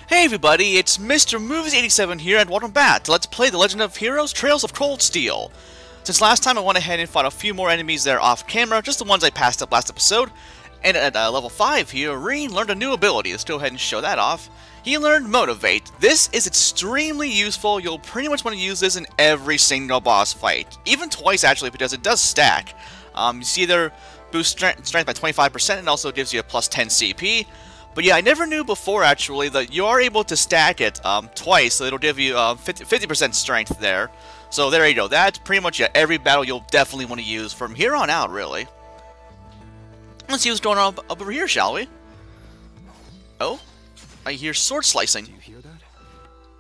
Hey everybody, it's Mr. Movies 87 here, and welcome back to Let's Play The Legend of Heroes Trails of Cold Steel. Since last time I went ahead and fought a few more enemies there off camera, just the ones I passed up last episode, and at level 5 here, Reen learned a new ability. Let's go ahead and show that off. He learned Motivate. This is extremely useful. You'll pretty much want to use this in every single boss fight. Even twice actually, because it does stack. You see there, boosts strength by 25% and also gives you a plus 10 CP. But yeah, I never knew before actually that you are able to stack it twice, so it'll give you 50% strength there. So there you go. That's pretty much every battle you'll definitely want to use from here on out, really. Let's see what's going on up over here, shall we? Oh, I hear sword slicing. Do you hear that?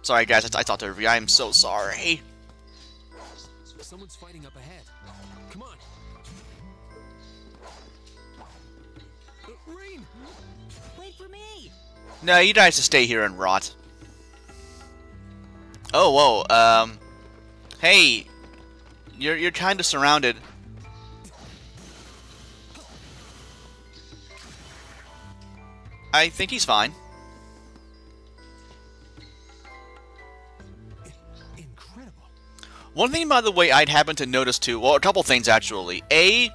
Sorry guys, I talked over you. I am so sorry. Someone's fighting up ahead. Come on. Rain! Wait for me! No, you guys just stay here and rot. Oh, whoa, hey, you're kind of surrounded. I think he's fine. Incredible. One thing, by the way, I'd happened to notice too, well, a couple things actually. A,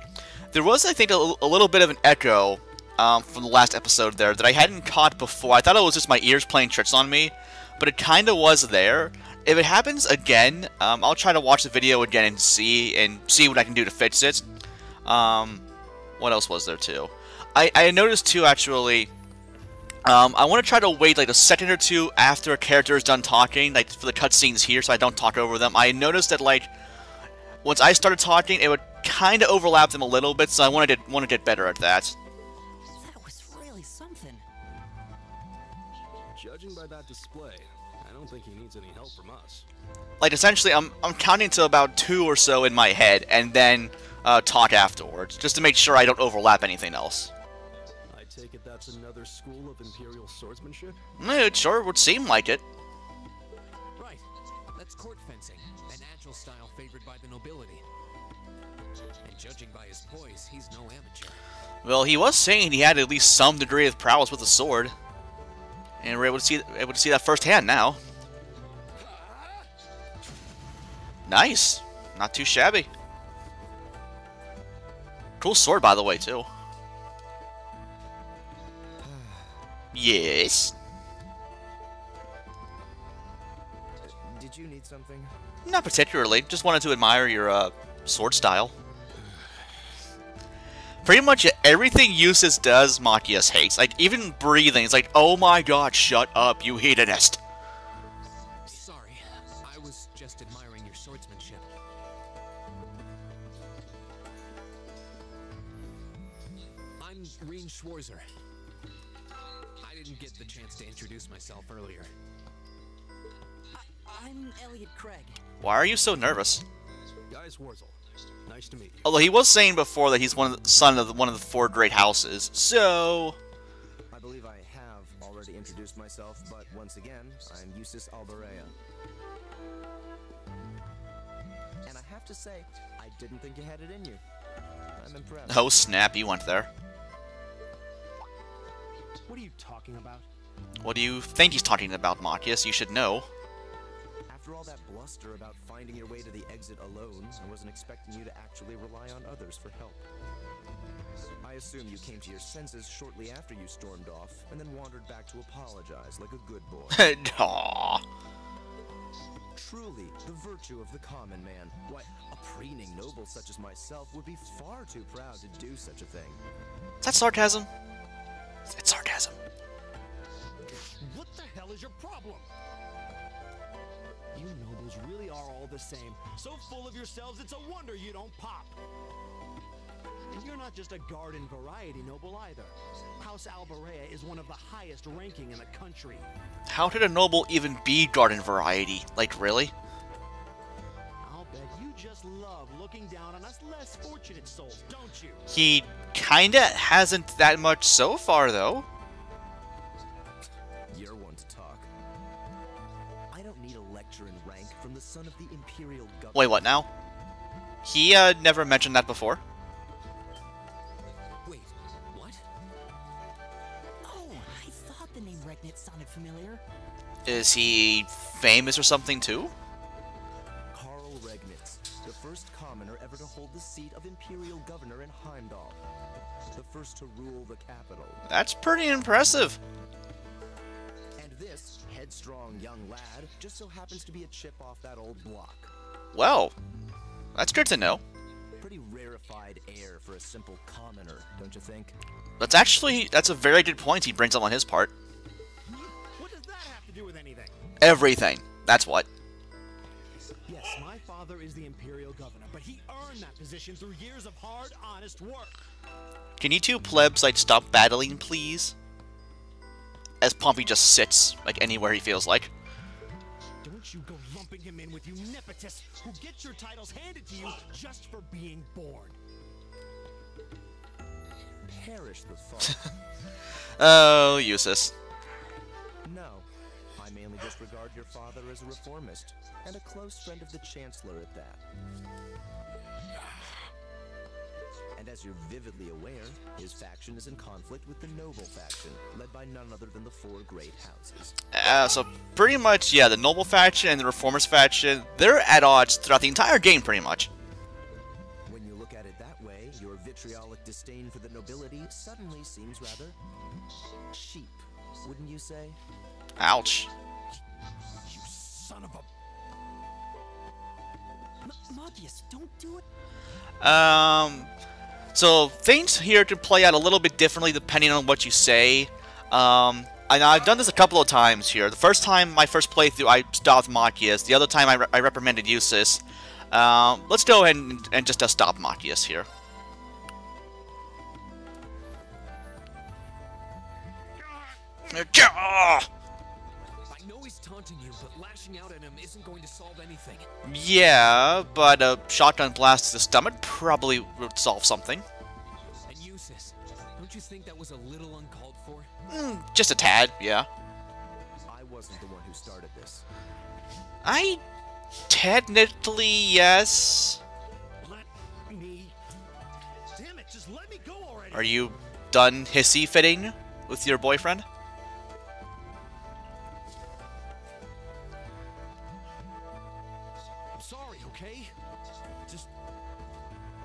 there was, I think, a little bit of an echo from the last episode there that I hadn't caught before. I thought it was just my ears playing tricks on me, but it kind of was there. If it happens again, I'll try to watch the video again and see what I can do to fix it. What else was there too? I noticed too, actually. I want to try to wait like a second or two after a character is done talking, like for the cutscenes here, so I don't talk over them. I noticed that like once I started talking, it would kind of overlap them a little bit, so I want to get better at that. That was really something. Judging by that display, I don't think he needs any help from us. Like essentially, I'm counting to about 2 or so in my head, and then talk afterwards, just to make sure I don't overlap anything else. I take it that's another school of Imperial swordsmanship? It sure would seem like it. Right. That's court fencing, an agile style favored by the nobility. And judging by his poise, he's no amateur. Well, he was saying he had at least some degree of prowess with a sword. And we're able to see that firsthand now. Nice. Not too shabby. Cool sword, by the way, too. Yes. Did you need something? Not particularly. Just wanted to admire your sword style. Pretty much everything Eustace does, Machias hates. Like, even breathing. It's like, oh my god, shut up, you hedonist. Sorry, I was just admiring your swordsmanship. I'm Reen Schwarzer. I didn't get the chance to introduce myself earlier. I'm Elliot Craig. Why are you so nervous? Guys Warzel. Nice to meet you. Although he was saying before that he's son of one of the 4 great houses, so... I believe I have already introduced myself, but once again, I'm Eustace Alberea. And I have to say, I didn't think you had it in you. I'm impressed. Oh snap, you went there. What are you talking about? What do you think he's talking about, Machias? You should know. After all that bluster about finding your way to the exit alone, I wasn't expecting you to actually rely on others for help. I assume you came to your senses shortly after you stormed off, and then wandered back to apologize like a good boy. Aww. Truly, the virtue of the common man. Why, a preening noble such as myself would be far too proud to do such a thing. Is that sarcasm? It's sarcasm. What the hell is your problem? You nobles really are all the same. So full of yourselves, it's a wonder you don't pop. And you're not just a garden variety noble either. House Alberea is one of the highest ranking in the country. How did a noble even be garden variety? Like, really? I'll bet you just love looking down on us less fortunate souls, don't you? He kinda hasn't that much so far, though. You're one to talk. I don't need a lecture in rank from the son of the Imperial government. Wait, what now? He, never mentioned that before. Wait, what? Oh, I thought the name Regnit sounded familiar? Is he famous or something too? Karl Regnitz, the first commoner ever to hold the seat of Imperial Governor in Heimdall. The first to rule the capital. That's pretty impressive. And this headstrong young lad just so happens to be a chip off that old block. Well, that's good to know. Pretty rarefied air for a simple commoner, don't you think? That's a very good point he brings up on his part. What does that have to do with anything? Everything. That's what. Yes, my father is the Imperial Governor, but he earned that position through years of hard, honest work. Can you two plebs, like, stop battling, please? As Pompey just sits, like, anywhere he feels like. Don't you go lumping him in with you nepotists who get your titles handed to you just for being born. Perish the thought. Oh, useless. No, I mainly just regard your father as a reformist, and a close friend of the Chancellor at that. And as you're vividly aware, his faction is in conflict with the noble faction, led by none other than the four great houses. So pretty much, yeah, the noble faction and the reformers faction, they're at odds throughout the entire game, pretty much. When you look at it that way, your vitriolic disdain for the nobility suddenly seems rather cheap, wouldn't you say? Ouch. You son of a... Magius, don't do it. So things here can play out a little bit differently depending on what you say. And I've done this a couple of times here. The first time, my first playthrough, I stopped Machias. The other time, I reprimanded Eustace. Let's go ahead and just stop Machias here. I know he's taunting you, but lashing out at him isn't going to solve anything. Yeah, but a shotgun blast to the stomach probably would solve something. And Eustace, don't you think that was a little uncalled for? Just a tad, yeah. I wasn't the one who started this. Technically, yes. Let me... Damn it, just let me go already! Are you done hissy-fitting with your boyfriend? I'm sorry, okay? Just...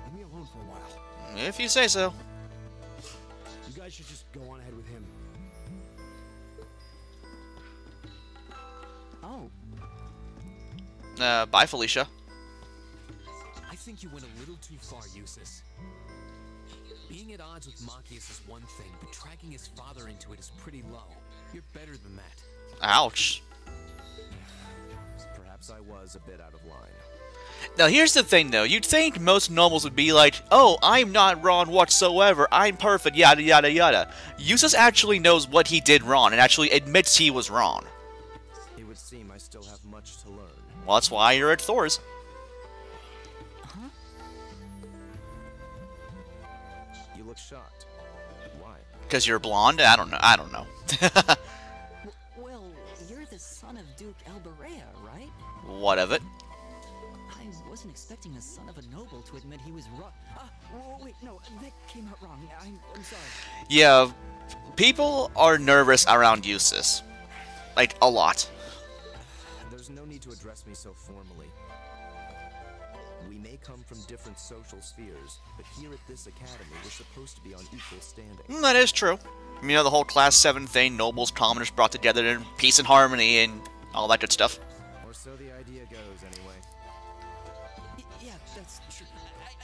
leave me alone for a while. If you say so. You guys should just go on ahead with him. Oh, Bye, Felicia. I think you went a little too far, Eustace. Being at odds with Machias is one thing, but dragging his father into it is pretty low. You're better than that. Ouch. Perhaps I was a bit out of line. Now here's the thing though, you'd think most nobles would be like, oh, I'm not wrong whatsoever, I'm perfect, yada yada yada. Eustace actually knows what he did wrong, and actually admits he was wrong. It would seem I still have much to learn. Well, that's why you're at Thor's. You look shocked. Why? Because you're blonde? I don't know. well, you're the son of Duke Alberea, right? What of it? I wasn't expecting the son of a noble to admit he was wrong. Wait, no, that came out wrong. I'm sorry. Yeah, people are nervous around Eustace. Like, a lot. There's no need to address me so formally. We may come from different social spheres, but here at this academy, we're supposed to be on equal standing. That is true. You know, the whole Class 7 thing, nobles, commoners brought together in peace and harmony and all that good stuff. Or so the idea goes, anyway. Yeah, that's true.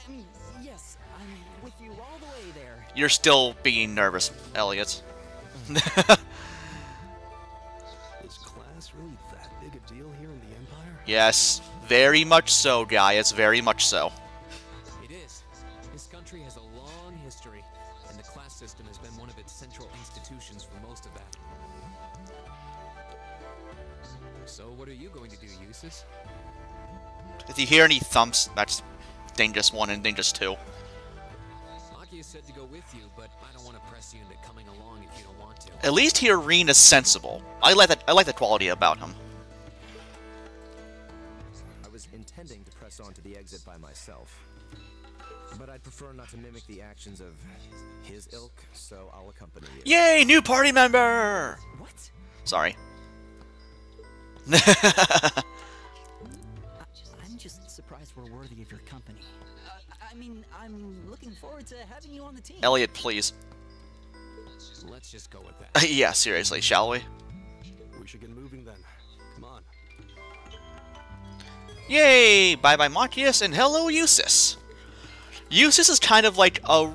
I mean, yes, I'm with you all the way there. You're still being nervous, Elliot. Is class really that big a deal here in the Empire? Yes, very much so, Gaius, very much so. It is. This country has a long history, and the class system has been one of its central institutions for most of that. So what are you going to do, Eustace? If you hear any thumps, that's Dangerous 1 and Dangerous 2. Machias said to go with you, but I don't want to press you into coming along if you don't want to. At least Irene is sensible. I like that quality about him. I was intending to press on to the exit by myself, but I'd prefer not to mimic the actions of his ilk, so I'll accompany you. Yay, new party member! What? Sorry. I'm just surprised we're worthy of your company. I mean, I'm looking forward to having you on the team. Elliot, please. Let's just go with that. Yeah, seriously, shall we? We should get moving then. Come on. Yay! Bye-bye Machias, and hello Eustace. Eustace is kind of like a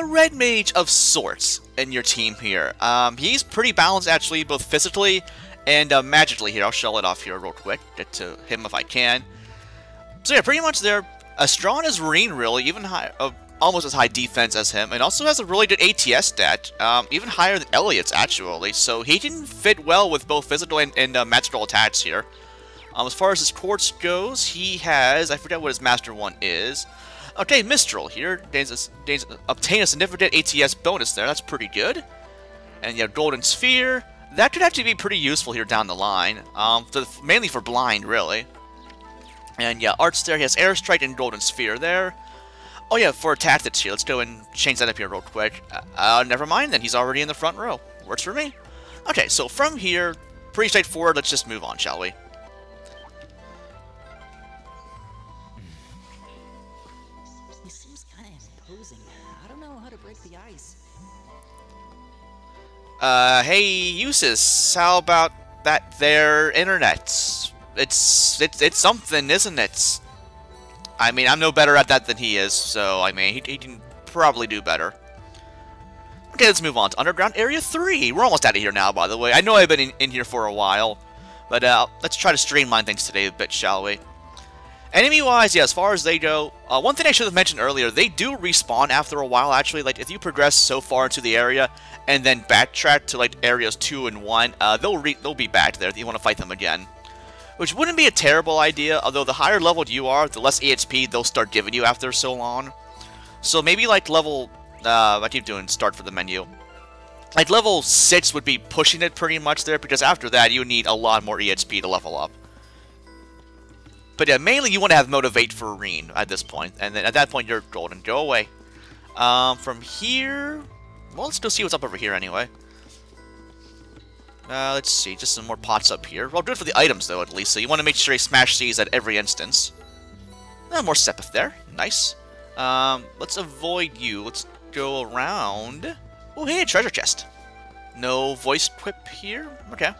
red mage of sorts in your team here. He's pretty balanced actually, both physically and magically here. I'll show it off here real quick, get to him if I can. So yeah, pretty much they're as strong as Reen really, even high, almost as high defense as him, and also has a really good ATS stat, even higher than Elliot's actually, so he can fit well with both physical and magical attacks here. As far as his quartz goes, he has, I forget what his Master 1 is. Okay, Mistral here, obtain a significant ATS bonus there, that's pretty good. And yeah, Golden Sphere, that could actually be pretty useful here down the line, mainly for blind, really. And yeah, Arts there, he has Airstrike and Golden Sphere there. Oh yeah, for tactics here, let's go and change that up here real quick. Never mind then, he's already in the front row. Works for me. Okay, so from here, pretty straightforward, let's just move on, shall we? He seems kind of imposing. I don't know how to break the ice. Hey, Eustace, how about that there internet? It's something, isn't it? I mean, I'm no better at that than he is, so, I mean, he can probably do better. Okay, let's move on to Underground Area 3. We're almost out of here now, by the way. I know I've been in here for a while, but let's try to streamline things today a bit, shall we? Enemy-wise, yeah, as far as they go, one thing I should have mentioned earlier, they do respawn after a while, actually. Like, if you progress so far into the area and then backtrack to, like, areas 2 and 1, they'll be back there if you want to fight them again. Which wouldn't be a terrible idea, although the higher leveled you are, the less EXP they'll start giving you after so long. So maybe like level, I keep doing start for the menu. Like level 6 would be pushing it pretty much there, because after that you need a lot more EXP to level up. But yeah, mainly you want to have Motivate for Reen at this point, and then at that point you're golden. Go away. From here, well, let's go see what's up over here anyway. Let's see, just some more pots up here. Well, good for the items, though, at least, so you want to make sure you smash these at every instance. More Sepith there. Nice. Let's avoid you. Let's go around. Oh, hey, a treasure chest. No voice quip here? Okay.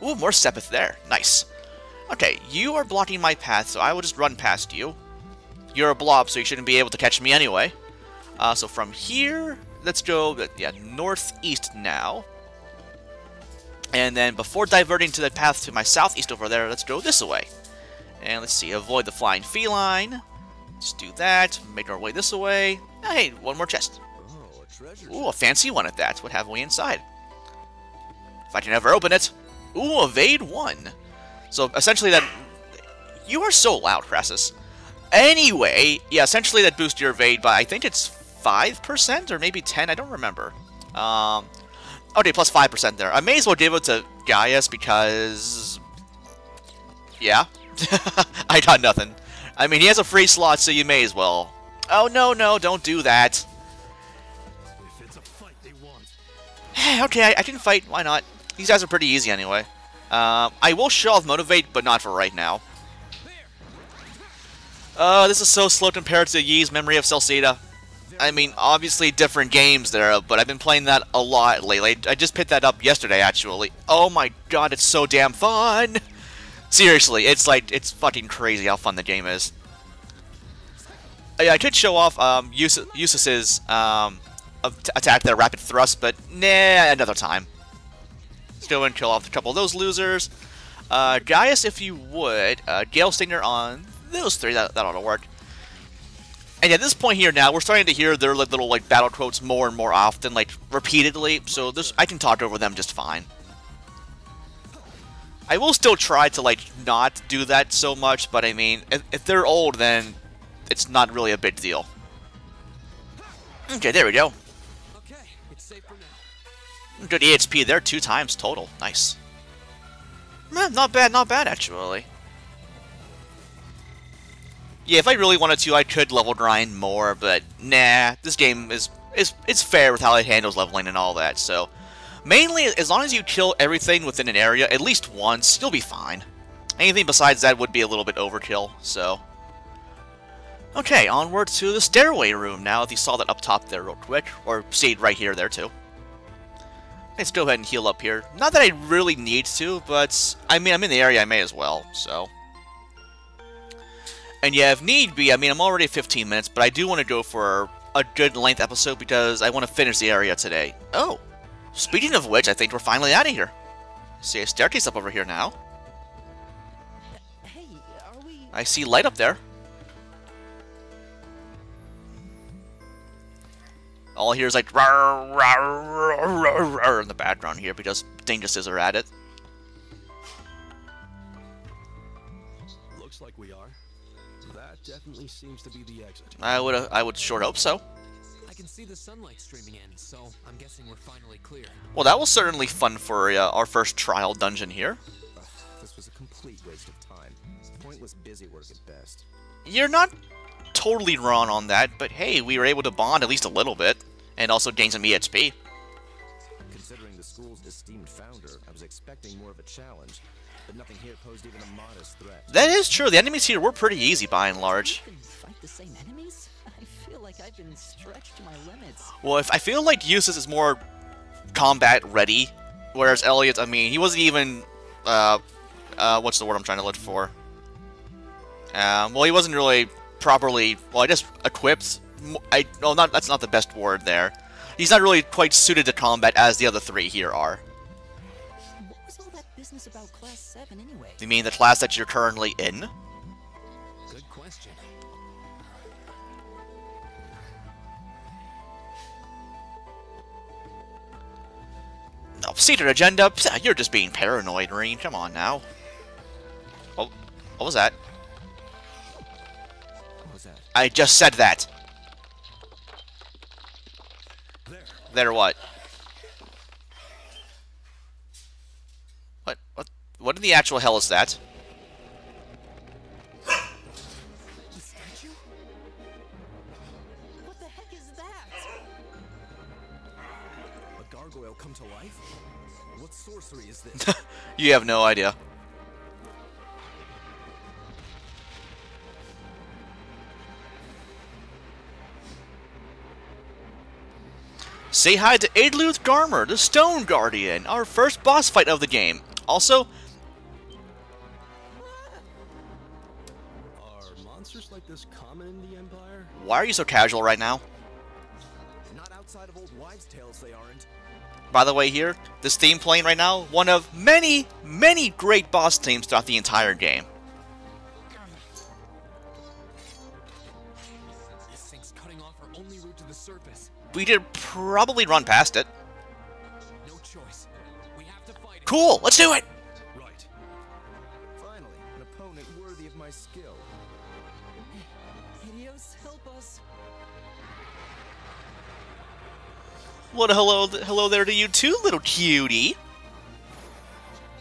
Ooh, more Sepith there. Nice. Okay, you are blocking my path, so I will just run past you. You're a blob, so you shouldn't be able to catch me anyway. So from here, let's go, yeah, northeast now. And then before diverting to the path to my southeast over there, let's go this way. And let's see, avoid the flying feline. Let's do that. Make our way this way. Hey, one more chest. Oh, a treasure. Ooh, a fancy one at that. What have we inside? If I can ever open it. Ooh, evade 1. So essentially that... You are so loud, Crassus. Anyway, yeah, essentially that boosts your evade by, I think it's 5% or maybe 10, I don't remember. Okay, plus 5% there. I may as well give it to Gaius because... Yeah. I got nothing. I mean, he has a free slot, so you may as well. Oh, no, don't do that. If it's a fight they want. Okay, I can fight. Why not? These guys are pretty easy anyway. I will show off Motivate, but not for right now. This is so slow compared to Yi's Memory of Celceta. I mean, obviously different games there, but I've been playing that a lot lately. I just picked that up yesterday, actually. Oh my god, it's so damn fun! Seriously, it's like, it's fucking crazy how fun the game is. I could show off Eustace's attack there, Rapid Thrust, but nah, another time. Let's go and kill off a couple of those losers. Gaius, if you would, Gale Stinger on those 3, that ought to work. And at this point here now, we're starting to hear their little like battle quotes more and more often, like repeatedly, so I can talk over them just fine. I will still try to like not do that so much, but I mean, if they're old, then it's not really a big deal. Okay, there we go. Okay, it's safe for now. Good EXP there, 2 times total. Nice. Not bad actually. Yeah, if I really wanted to, I could level grind more, but nah, this game is fair with how it handles leveling and all that, so Mainly, as long as you kill everything within an area at least once, you'll be fine. Anything besides that would be a little bit overkill, so... Okay, onward to the stairway room now, if you saw that up top there real quick, or see it right here there too. Let's go ahead and heal up here. Not that I really need to, but, I mean, I'm in the area, I may as well, so... And yeah, if need be, I mean, I'm already at 15 minutes, but I do want to go for a good length episode because I want to finish the area today. Oh, speaking of which, I think we're finally out of here. See a staircase up over here now. Hey, are we... I see light up there. All I hear is like rawr, rawr, rawr, rawr in the background here because dinguses are at it. Looks like we are. That definitely seems to be the exit. I would sure hope so. I can see the sunlight streaming in, so I'm guessing we're finally clear. Well, that was certainly fun for our first trial dungeon here. This was a complete waste of time. Pointless busy work at best. You're not totally wrong on that, but hey, we were able to bond at least a little bit, and also gain some EXP. Considering the school's esteemed founder, I was expecting more of a challenge, but nothing here posed even a modest threat. That is true. The enemies here were pretty easy by and large. You can fight the same enemies? I feel like I've been stretched to my limits. Well, I feel like Eustace is more combat ready, whereas Elliot, I mean, he wasn't even, what's the word I'm trying to look for? Well, he wasn't really properly, well, I guess equipped. That's not the best word there. He's not really quite suited to combat as the other three here are. What was all that business about Class 7 anyway? You mean the class that you're currently in? Good question. No, secret agenda? Psst, you're just being paranoid, Reen. Come on now. Oh, what was that? What was that? I just said that. There what? What in the actual hell is that? The statue? What the heck is that? A gargoyle come to life? What sorcery is this? You have no idea. Say hi to Aidluth Garmer, the Stone Guardian, our first boss fight of the game. Also, Are monsters like this common in the Empire? why are you so casual right now? Not outside of old wives' tales, they aren't. By the way here, this theme playing right now, one of many, many great boss themes throughout the entire game. This thing's cutting off our only route to the surface. We did probably run past it. No choice. We have to fight it. Cool, let's do it! Right. Finally, an opponent worthy of my skill. Helios, help us. What a hello there to you too, little cutie.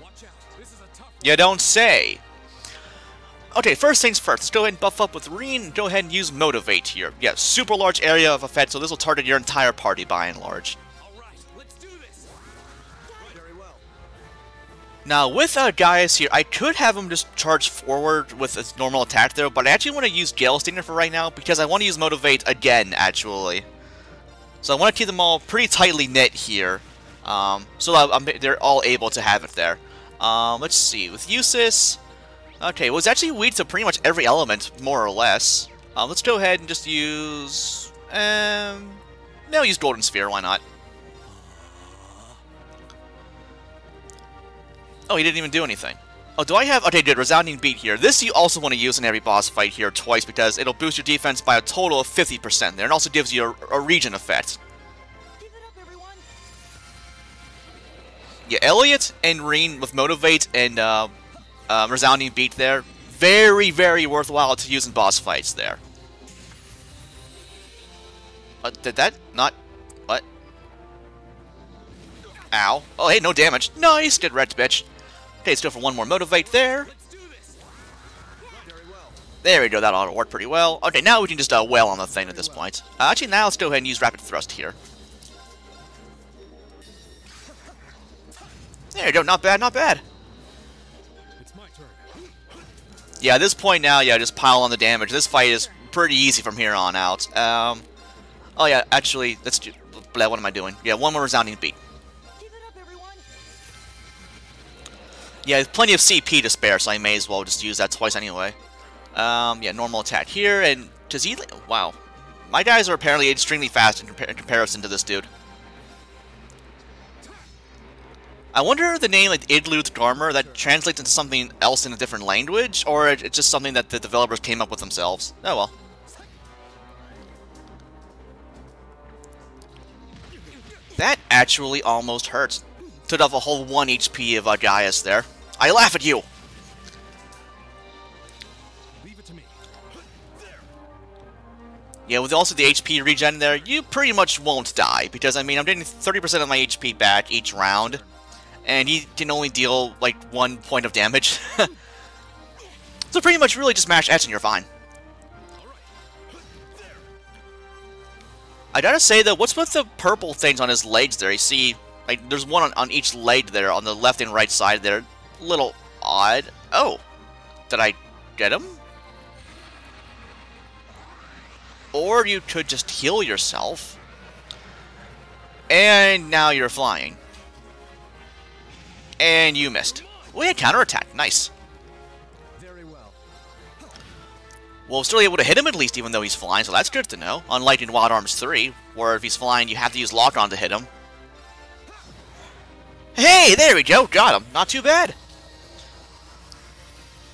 Watch out. This is a tough one. You don't say. Okay, first things first, let's go ahead and buff up with Reen and go ahead and use Motivate here. Yeah, super large area of effect, so this will target your entire party by and large. Alright, let's do this. Very well. Now, with Gaius here, I could have him just charge forward with his normal attack there, but I actually want to use Gale Stinger for right now, because I want to use Motivate again, actually. So I want to keep them all pretty tightly knit here, so that they're all able to have it there. Let's see, with Eustace... Okay, well, it's actually weak to pretty much every element, more or less. Let's go ahead and just use... no, use Golden Sphere, why not? Oh, he didn't even do anything. Oh, do I have... Okay, good, Resounding Beat here. This you also want to use in every boss fight here twice, because it'll boost your defense by a total of 50% there, and also gives you a regen effect. Give it up, everyone. Yeah, Elliot and Reen with Motivate and Resounding Beat there, very, very worthwhile to use in boss fights there. Did that not... What? Ow. Oh, hey, no damage. Nice, good wrecked, bitch. Okay, let's go for one more Motivate there. Let's do this. Very well. There we go, that ought to work pretty well. Okay, now we can just wail on the thing at this point. Actually, now let's go ahead and use Rapid Thrust here. There you go, not bad, not bad. It's my turn. Yeah, at this point now, yeah, just pile on the damage. This fight is pretty easy from here on out. Oh yeah, actually, let's do... What am I doing? Yeah, one more resounding beat. Keep it up, everyone. Yeah, there's plenty of CP to spare, so I may as well just use that twice anyway. Yeah, normal attack here, and does he... Wow. My guys are apparently extremely fast in comparison to this dude. I wonder if the name, like, Idluth Garmer, that translates into something else in a different language, or it's just something that the developers came up with themselves. Oh well. That actually almost hurts. Took off a whole 1 HP of Gaius there. I laugh at you! Leave it to me. Yeah, with also the HP regen there, you pretty much won't die, because, I mean, I'm getting 30% of my HP back each round, and he can only deal, like, 1 point of damage. So pretty much really just mash S and you're fine. I gotta say, though, what's with the purple things on his legs there? You see, like, there's one on each leg there, on the left and right side there. Little odd. Oh, did I get him? Or you could just heal yourself. And now you're flying. And you missed. We had counterattack. Nice. Very well. Well, we're still able to hit him at least, even though he's flying, so that's good to know. Unlike in Wild Arms 3, where if he's flying, you have to use lock-on to hit him. Hey, there we go. Got him. Not too bad.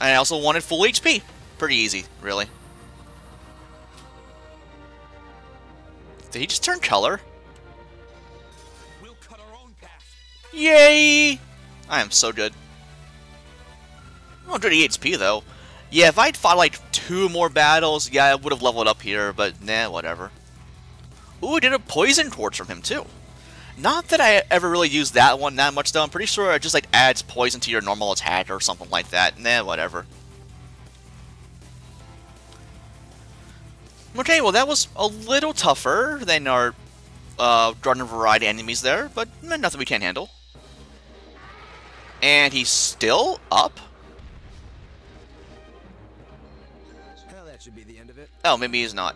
I also wanted full HP. Pretty easy, really. Did he just turn color? We'll cut our own path. Yay! I am so good. 130 HP, though. Yeah, if I'd fought like 2 more battles, yeah, I would have leveled up here, but nah, whatever. Ooh, I did a poison torch from him, too. Not that I ever really used that one that much, though. I'm pretty sure it just like adds poison to your normal attack or something like that. Nah, whatever. Okay, well, that was a little tougher than our Garden Variety enemies there, but nothing we can't handle. And he's still up? Well, that should be the end of it. Oh, maybe he's not.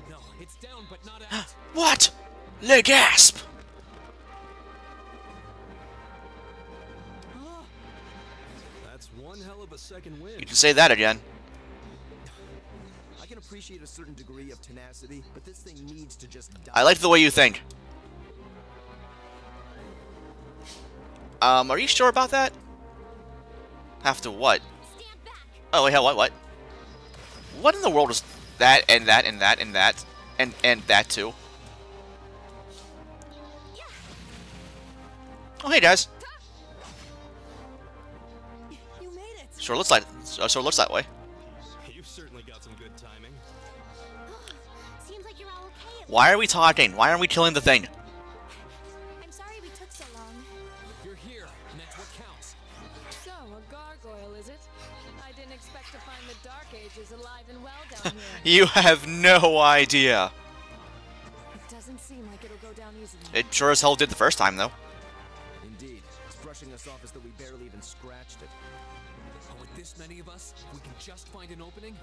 No, it's down, but not out. What? Le gasp! That's one hell of a second win. You can say that again. I can appreciate a certain degree of tenacity, but this thing needs to just die. I like the way you think. Are you sure about that? Have to what? Stand back. Oh, wait, what? What in the world is that, and that, and that, and that, and that too? Oh, hey, guys. You made it. Sure looks like, sure looks that way. You've certainly got some good timing. Seems like you're all okay. Why are we talking? Why aren't we killing the thing? I'm sorry we took so long. You're here, and that's what counts. So, a gargoyle, is it? I didn't expect to find the Dark Ages alive and well down here. You have no idea. It doesn't seem like it'll go down easily. It sure as hell did the first time, though. Indeed, it's brushing us off as though we barely even scratched it. And with this many of us, we can just find an opening.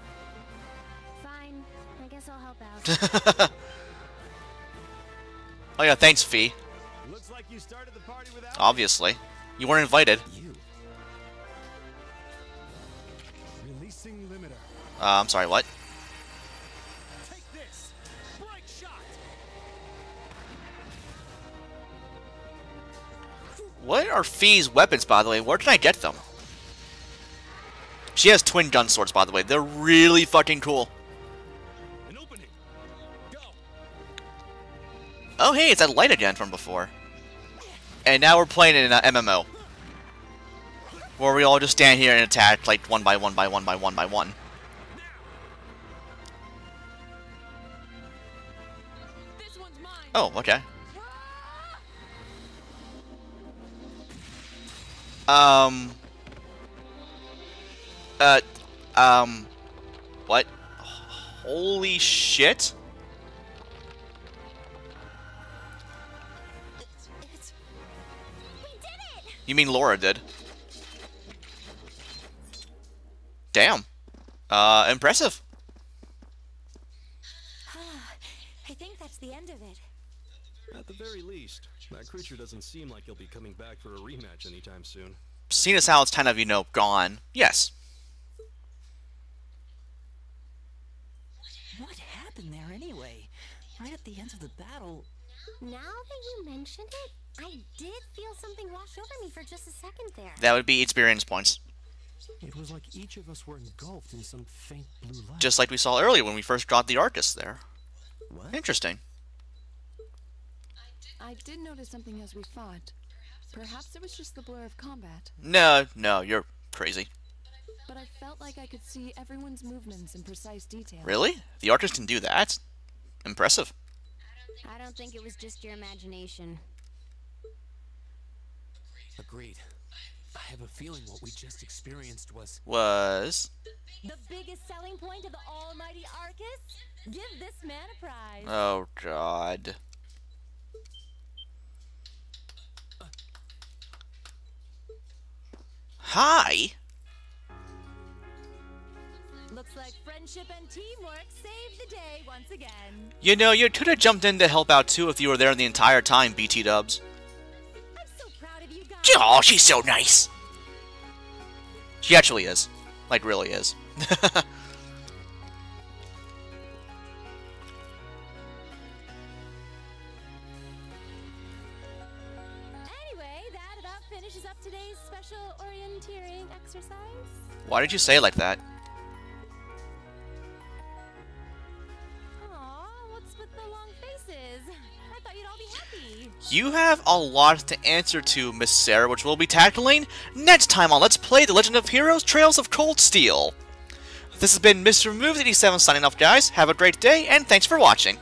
Fine. I guess I'll help out. Oh yeah, thanks, Fee. Looks like you started the party without. Obviously. You weren't invited. You. Releasing limiter. I'm sorry, what? Take this. Bright shot. What are Fee's weapons, by the way? Where can I get them? She has twin gun swords, by the way. They're really fucking cool. An opening. Go. Oh, hey, it's that light again from before. And now we're playing in an MMO. Where we all just stand here and attack, like, one by one by one by one by one. This one's mine. Oh, okay. What? Holy shit. You mean Laura did. Damn. Impressive. I think that's the end of it. At the very least, that creature doesn't seem like he'll be coming back for a rematch anytime soon. Seeing as how it's kind of, you know, gone. Yes. What happened there anyway? Right at the end of the battle. Now that you mentioned it, I did feel something wash over me for just a second there. That would be experience points. It was like each of us were engulfed in some faint blue light. Just like we saw earlier when we first got the Arcus there. What? Interesting. I did notice something as we fought. Perhaps it was just the blur of combat. No, you're crazy. But I felt like I could see everyone's movements in precise detail. Really? The Arcus can do that? Impressive. I don't think it was just your imagination. Agreed. I have a feeling what we just experienced was... The biggest selling point of the almighty Arcus? Give this man a prize. Oh, God. Hi! Looks like friendship and teamwork saved the day once again. You know, you could have jumped in to help out too if you were there the entire time, BT Dubs. I'm so proud of you guys. Oh, she's so nice! She actually is. Like, really is. Anyway, that about finishes up today's special orienteering exercise. Why did you say it like that? Aw, what's with the long faces? I thought you'd all be happy. You have a lot to answer to, Miss Sarah, which we'll be tackling next time on Let's Play The Legend of Heroes Trails of Cold Steel. This has been Mr. Moves 87 signing off, guys. Have a great day, and thanks for watching.